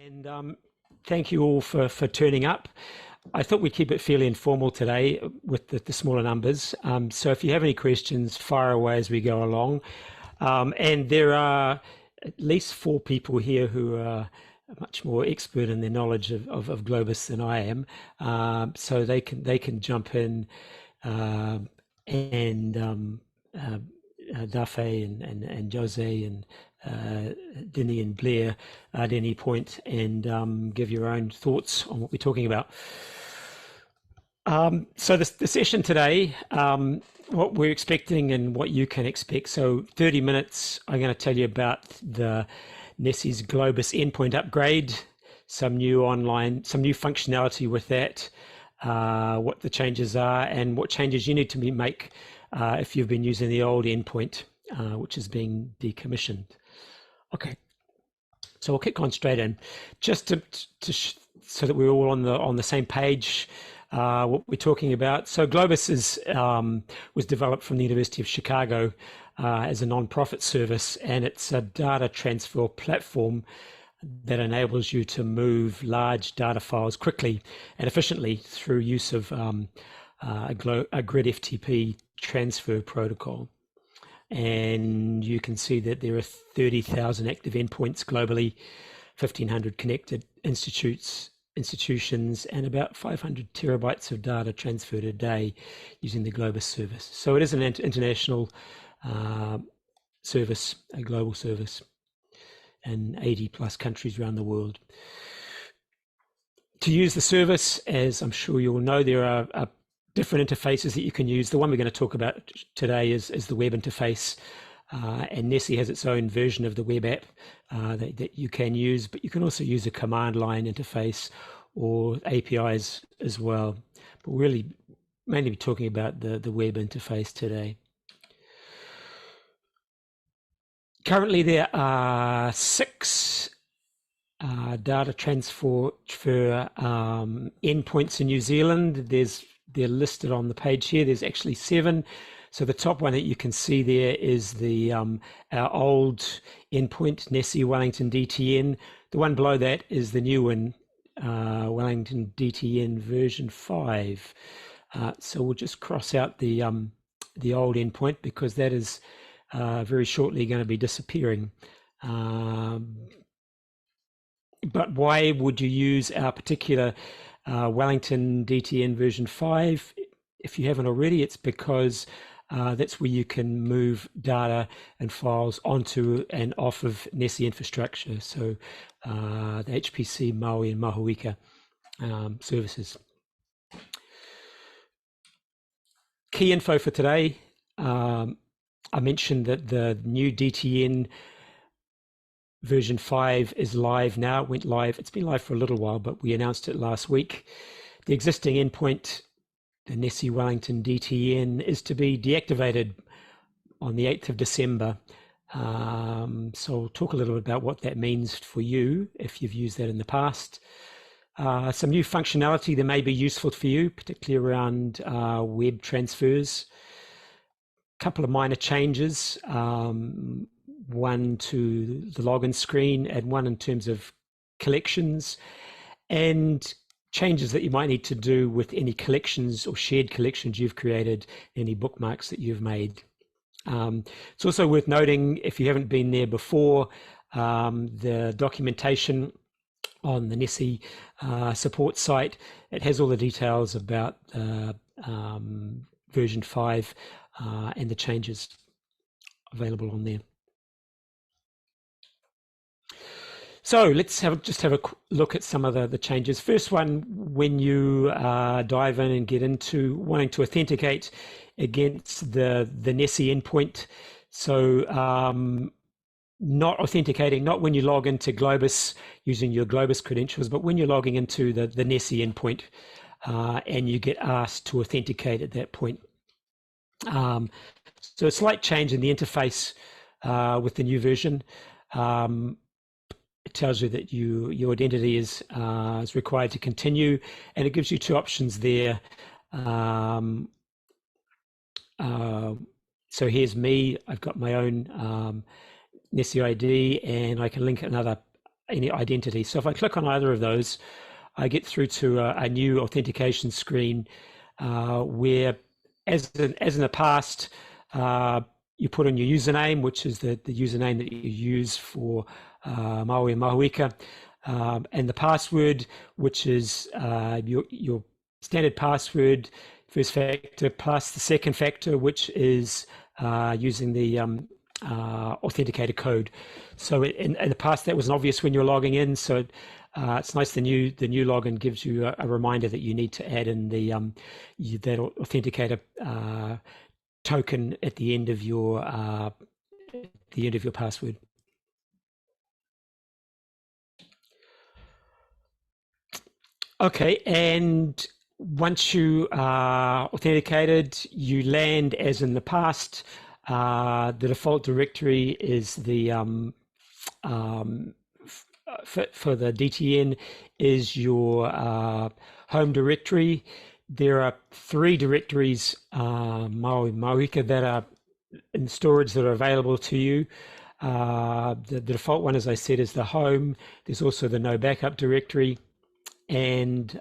And thank you all for turning up. I thought we'd keep it fairly informal today with the smaller numbers. So if you have any questions, fire away as we go along. And there are at least 4 people here who are much more expert in their knowledge of Globus than I am. So they can jump in, and Dafe and Jose and Denny and Blair at any point, and give your own thoughts on what we're talking about. So the session today, what we're expecting and what you can expect. So 30 minutes, I'm going to tell you about the NeSI's Globus endpoint upgrade, some new functionality with that, what the changes are, and what changes you need to make if you've been using the old endpoint, which is being decommissioned. Okay, so we'll kick on straight in, just so that we're all on the same page. What we're talking about. So Globus was developed from the University of Chicago as a non-profit service, and it's a data transfer platform that enables you to move large data files quickly and efficiently through use of a grid FTP transfer protocol. And you can see that there are 30,000 active endpoints globally, 1,500 connected institutions, and about 500 terabytes of data transferred a day using the Globus service. So it is an international service, a global service, in 80 plus countries around the world. To use the service, as I'm sure you all know, there are different interfaces that you can use. The one we're going to talk about today is the web interface. And NeSI has its own version of the web app that you can use, but you can also use a command line interface or APIs as well. But we'll really mainly be talking about the web interface today. Currently, there are 6 data transfer endpoints in New Zealand. They're listed on the page here. There's actually 7. So the top one that you can see there is our old endpoint, NeSI Wellington DTN. The one below that is the new one, Wellington DTN version 5. So we'll just cross out the old endpoint because that is very shortly going to be disappearing. But why would you use our particular Wellington DTN version 5? If you haven't already, it's because that's where you can move data and files onto and off of NeSI infrastructure. So the HPC, Maui and Mahuika services. Key info for today. I mentioned that the new DTN version 5 is live now. It went live. It's been live for a little while, but we announced it last week. The existing endpoint, the NeSI Wellington DTN, is to be deactivated on the 8th of December. So I'll talk a little bit about what that means for you if you've used that in the past. Some new functionality that may be useful for you, particularly around web transfers. A couple of minor changes, one to the login screen and one in terms of collections, and changes that you might need to do with any collections or shared collections you've created, any bookmarks that you've made. It's also worth noting, if you haven't been there before, the documentation on the NeSI support site, it has all the details about version 5 and the changes available on there. So let's just have a look at some of the changes. First one, when you dive in and get into wanting to authenticate against the NeSI endpoint. So not authenticating, not when you log into Globus using your Globus credentials, but when you're logging into the NeSI endpoint and you get asked to authenticate at that point. So a slight change in the interface with the new version. It tells you that your identity is required to continue, and it gives you 2 options there. So here's me. I've got my own NeSI ID, and I can link another any identity. So if I click on either of those, I get through to a new authentication screen where, as in the past, you put in your username, which is the username that you use for Maui and Mahuika, and the password, which is your standard password, first factor, plus the second factor, which is using the authenticator code. So in the past, that wasn't obvious when you're logging in. So it's nice the new login gives you a reminder that you need to add in that authenticator token at the end of your password. Okay, and once you are authenticated, you land as in the past. The default directory is the for the DTN is your home directory. There are 3 directories, Maui Mahuika, that are in storage that are available to you. The default one, as I said, is the home. There's also the no backup directory, and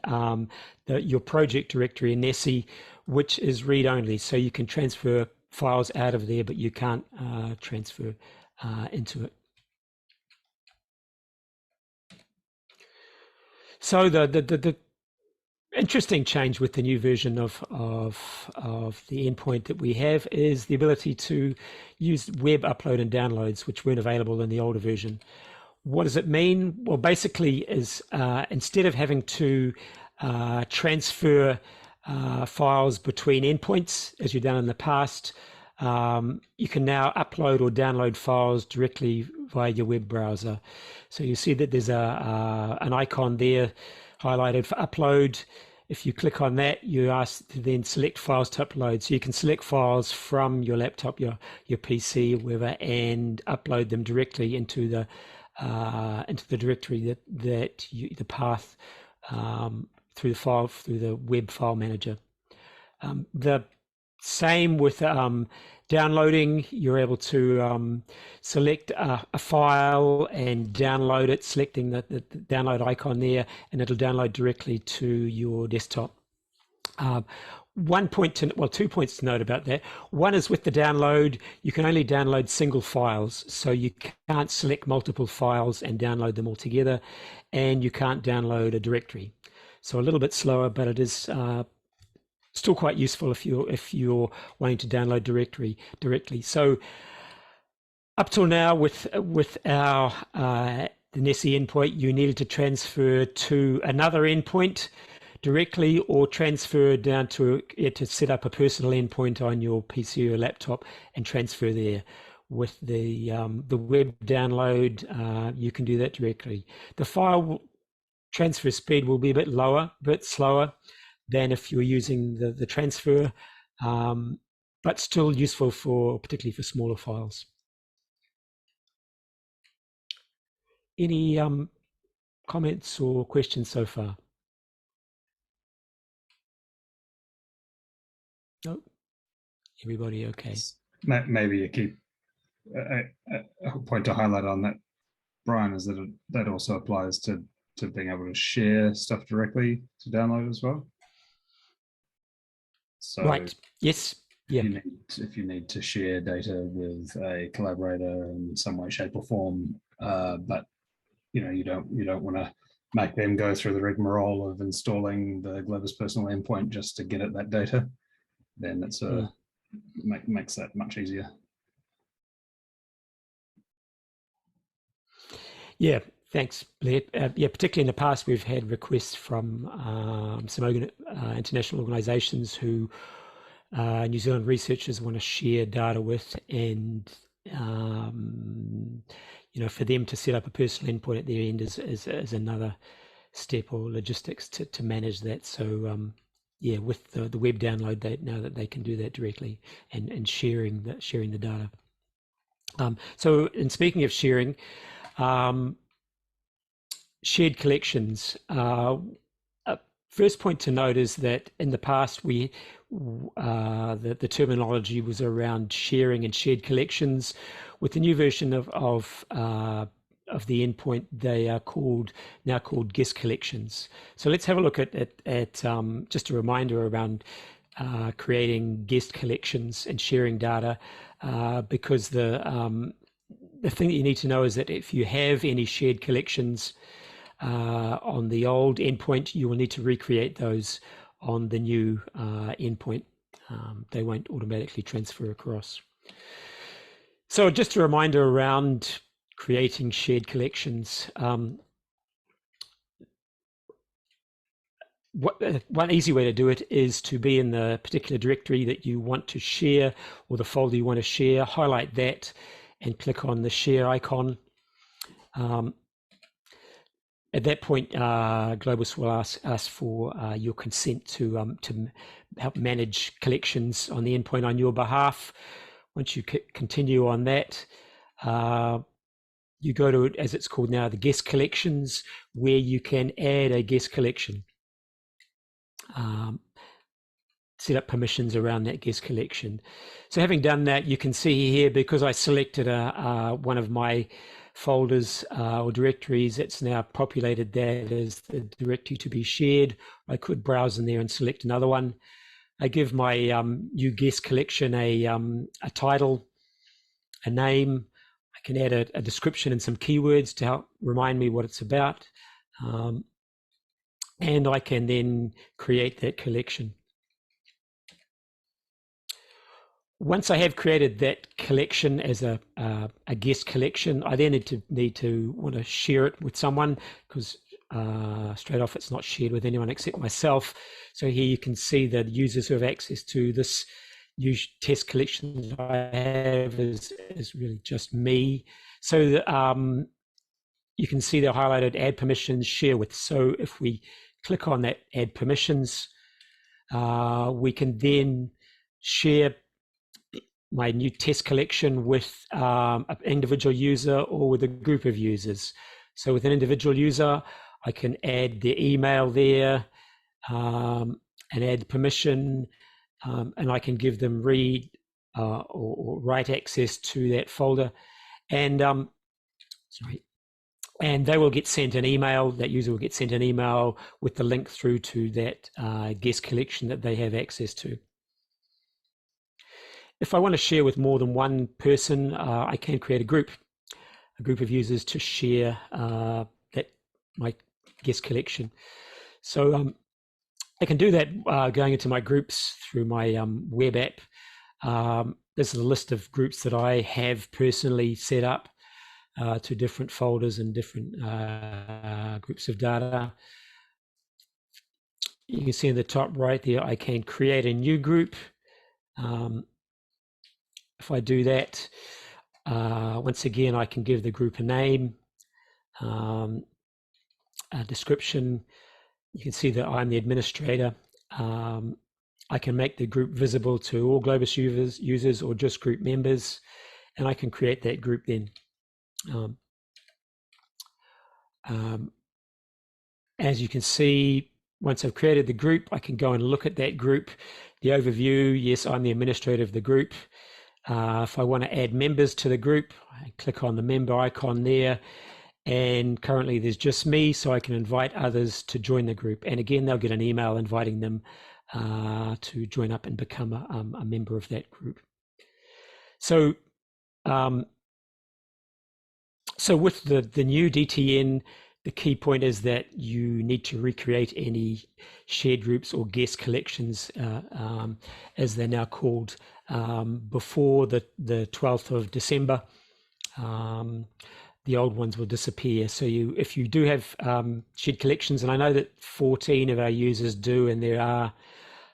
your project directory in NeSI, which is read-only. So you can transfer files out of there, but you can't transfer into it. So the interesting change with the new version of the endpoint that we have is the ability to use web upload and downloads, which weren't available in the older version. What does it mean? Well, basically is instead of having to transfer files between endpoints, as you've done in the past, you can now upload or download files directly via your web browser. So you see that there's an icon there highlighted for upload. If you click on that, you're asked to then select files to upload. So you can select files from your laptop, your PC, wherever, and upload them directly into the directory the path through the web file manager. The same with downloading. You're able to select a file and download it, selecting the download icon there, and it'll download directly to your desktop. 2 points to note about that. One is with the download, you can only download single files, so you can't select multiple files and download them all together, and you can't download a directory. So a little bit slower, but it is still quite useful if you're wanting to download directly. So up till now, with our the NeSI endpoint, you needed to transfer to another endpoint directly, or transfer down to set up a personal endpoint on your PC or laptop and transfer there. With the web download, you can do that directly. The file transfer speed will be a bit slower than if you're using the transfer, but still useful particularly for smaller files. Any comments or questions so far? No? Everybody okay? Maybe a key point to highlight on that, Brian, is that that also applies to being able to share stuff directly to download as well. So right. Yes. Yeah. If you need to share data with a collaborator in some way, shape, or form, but you don't want to make them go through the rigmarole of installing the Globus personal endpoint just to get at that data, then it's makes that much easier. Yeah, thanks, Blair. Yeah, particularly in the past, we've had requests from some international organisations who New Zealand researchers want to share data with, and for them to set up a personal endpoint at their end is another step or logistics to manage that. So yeah, with the web download, now that they can do that directly and sharing the data. So, in speaking of sharing, shared collections. First point to note is that in the past the terminology was around sharing and shared collections. With the new version of of the endpoint, they are now called guest collections. So let's have a look at just a reminder around creating guest collections and sharing data, because the thing that you need to know is that if you have any shared collections on the old endpoint, you will need to recreate those on the new endpoint. They won't automatically transfer across. So just a reminder around creating shared collections. One easy way to do it is to be in the particular directory that you want to share, or the folder you want to share, highlight that and click on the share icon. At that point, Globus will ask for your consent to help manage collections on the endpoint on your behalf. Once you continue on that, you go to, as it's called now, the guest collections, where you can add a guest collection. Set up permissions around that guest collection. So having done that, you can see here, because I selected one of my folders or directories, it's now populated that as the directory to be shared. I could browse in there and select another one. I give my new guest collection a title, a name. I can add a description and some keywords to help remind me what it's about. And I can then create that collection. Once I have created that collection as a guest collection, I then need to want to share it with someone, because straight off it's not shared with anyone except myself. So here you can see that users who have access to this new test collection that I have is really just me. So you can see they're highlighted: add permissions, share with. So if we click on that add permissions, we can then share my new test collection with an individual user or with a group of users. So with an individual user, I can add their email there and add permission, and I can give them read or write access to that folder, and and they will get sent an email. That user will get sent an email with the link through to that guest collection that they have access to. If I want to share with more than one person, I can create a group of users to share my guest collection. So I can do that going into my groups through my web app. This is a list of groups that I have personally set up to different folders and different groups of data. You can see in the top right there, I can create a new group. If I do that, once again, I can give the group a name, a description. You can see that I'm the administrator. I can make the group visible to all Globus users or just group members, and I can create that group then. As you can see, once I've created the group, I can go and look at that group. The overview, yes, I'm the administrator of the group. If I want to add members to the group, I click on the member icon there, and currently there's just me, so I can invite others to join the group. And again, they'll get an email inviting them to join up and become a member of that group. So, so with the new DTN, the key point is that you need to recreate any shared groups or guest collections, as they're now called, before the 12th of December. The old ones will disappear. So if you do have shared collections, and I know that 14 of our users do, and there are,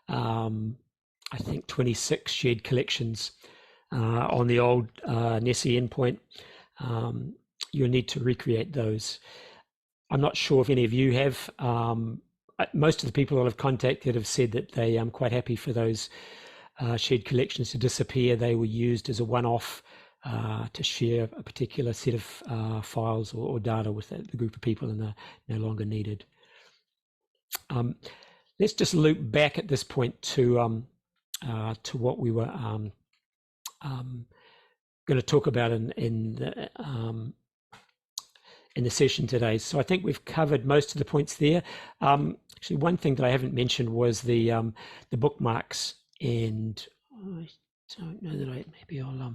I think, 26 shared collections on the old NeSI endpoint, you'll need to recreate those. I'm not sure if any of you have. Most of the people that I've contacted have said that they are quite happy for those shared collections to disappear. They were used as a one-off to share a particular set of files or data with the group of people, and they're no longer needed. Let's just loop back at this point to what we were going to talk about in the in the session today. So I think we've covered most of the points there. Actually, one thing that I haven't mentioned was the bookmarks, and I don't know that maybe I'll let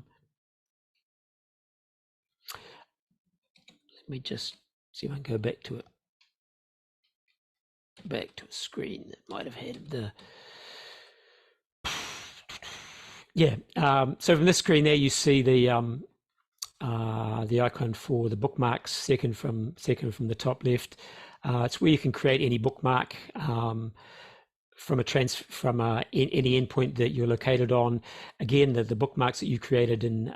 me just see if I can go back to a screen that might have had the so from this screen there you see the icon for the bookmarks, second from the top left. It's where you can create any bookmark from any endpoint that you're located on. Again, the bookmarks that you created in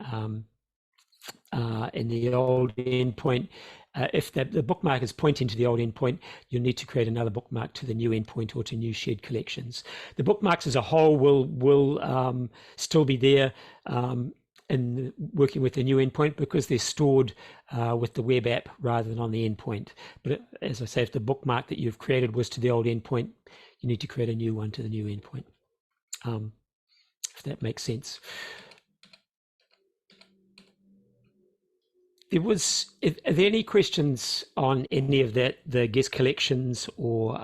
the old endpoint, if the bookmark is pointing to the old endpoint, you'll need to create another bookmark to the new endpoint or to new shared collections. The bookmarks as a whole will still be there in working with the new endpoint because they're stored with the web app rather than on the endpoint. But as I say, if the bookmark that you've created was to the old endpoint, you need to create a new one to the new endpoint, if that makes sense. Are there any questions on any of that, the guest collections or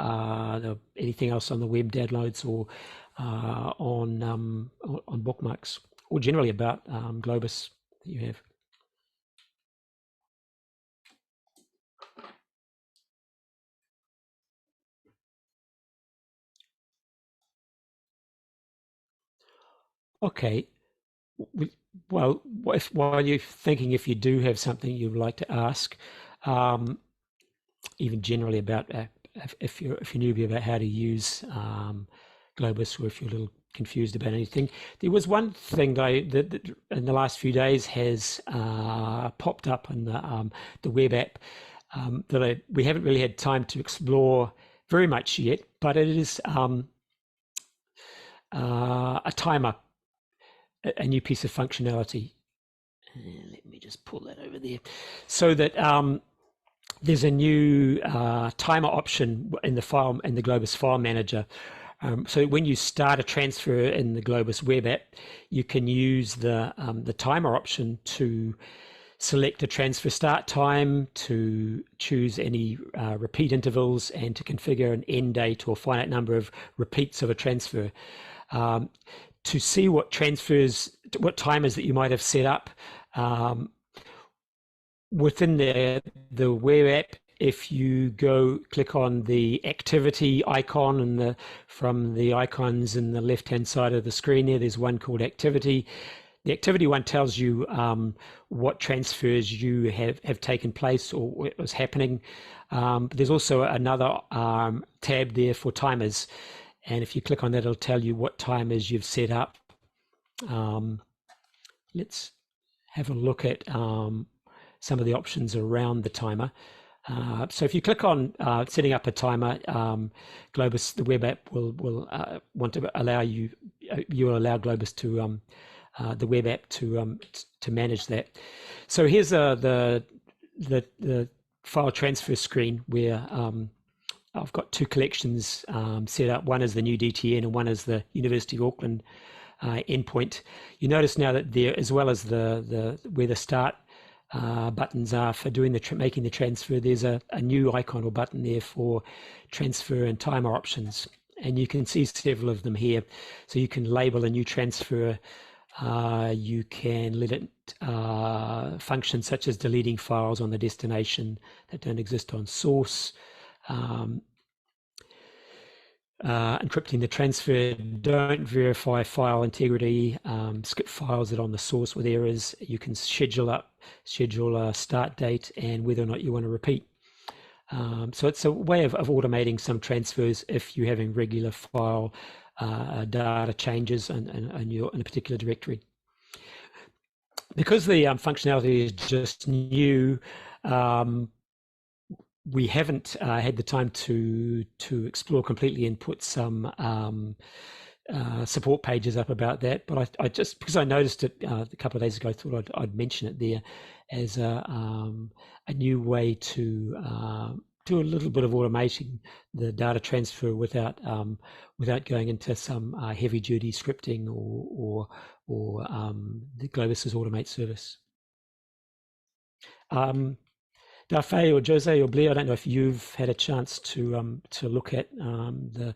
anything else on the web downloads or on bookmarks, or generally about Globus that you have? Okay. Well, while you're thinking, if you do have something you'd like to ask, even generally about if you're newbie about how to use Globus, or if you're a little confused about anything, there was one thing that in the last few days has popped up in the web app that we haven't really had time to explore very much yet, but it is a timer, a new piece of functionality. Let me just pull that over there, so that there's a new timer option in the Globus file manager. So when you start a transfer in the Globus web app, you can use the timer option to select a transfer start time, to choose any repeat intervals, and to configure an end date or finite number of repeats of a transfer. To see what timers that you might have set up within the web app, if you click on the activity icon from the icons in the left-hand side of the screen there's one called activity. The activity one tells you what transfers you have taken place or what was happening. There's also another tab there for timers. And if you click on that, it'll tell you what timers you've set up. Let's have a look at some of the options around the timer. So if you click on setting up a timer, Globus, the web app, will want to allow you will allow Globus to the web app to manage that. So here's the file transfer screen where I've got two collections set up. One is the new DTN and one is the University of Auckland endpoint. You notice now that there, as well as where the start buttons are for making the transfer, there's a new icon or button there for transfer and timer options, and you can see several of them here. So you can label a new transfer. You can let it function such as deleting files on the destination that don't exist on source. Encrypting the transfer, don't verify file integrity, skip files that are on the source with errors. You can schedule a start date and whether or not you want to repeat. So it's a way of automating some transfers if you're having regular file data changes in a particular directory. Because the functionality is just new, we haven't had the time to explore completely and put some support pages up about that. But I just, because I noticed it a couple of days ago, I thought I'd mention it there as a new way to do a little bit of automating the data transfer without going into some heavy duty scripting or the Globus's automate service. Dafe or Jose or Blair, I don't know if you've had a chance to look at the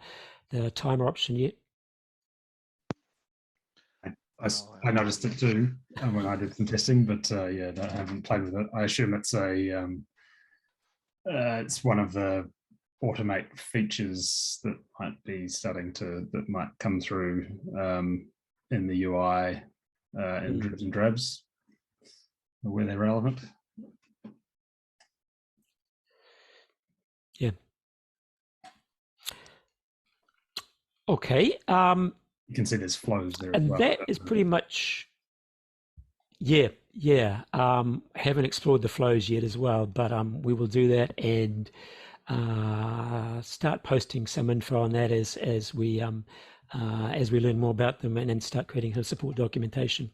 timer option yet. I noticed it too when I did some testing, but yeah, I haven't played with it. I assume it's it's one of the automate features that might be that might come through in the UI in dribs and drabs where they're relevant. Yeah. Okay. You can see there's flows there and as well. That is pretty much, yeah. Haven't explored the flows yet as well, but we will do that and start posting some info on that as we learn more about them and start creating some support documentation.